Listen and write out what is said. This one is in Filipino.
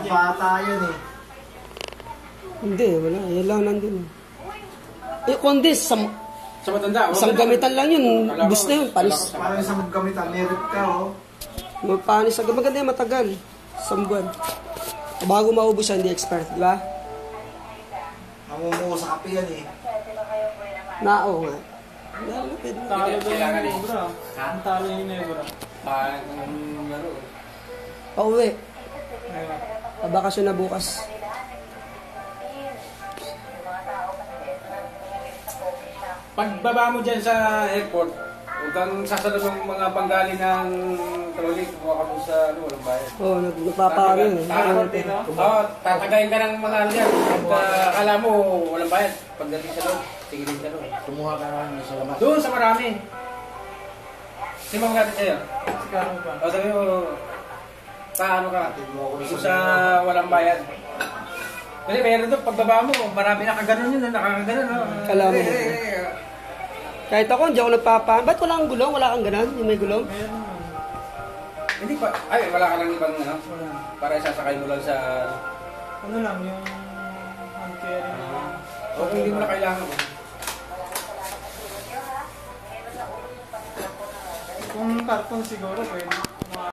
Bata yan eh. Hindi, wala. Yan lang nandun. Eh, kundi, Sa matanda. isang gamitan lang yun. Bus na yun, panis. Parang isang gamitan, merit ka oh. Panis. Maganda yung matagal. Isang buwan. Bago maubos yan, hindi expert, di ba? Namumuo sa kape yan eh. Oo nga. Talo daw yung Nebra. Ang talo yung Nebra. Pauwi. Pabakasyon na bukas. Pagbaba mo dyan sa airport, huwag kang sasalog ng mga panggali ng trolley, kuha ka mo sa walang bayad. Oo, nagpapaano yun. Tatagayin ka ng mga ano yan. Akala mo walang bayad. Pagdating sa loob, tingin ka doon. Kumuha ka naman sa lamas. Doon sa marami. Sino mga gatin sa'yo? Sigaro ba? O sabi mo, paano ka? Doon sa walang bayad. Kasi meron doon, pagbaba mo, marami nakaganon yun, nakakaganon. Kala mo. Kahit ako, hindi ako nagpapaan. Ba't wala kang gulong? Wala kang ganon? Yung may gulong? Meron naman. Hindi pa, ay wala ka lang ibang ano? Para isasakay mo lang sa... Ano lang, yung hand carry na... O kung hindi mo na kailangan mo. Kung karton siguro, pwede.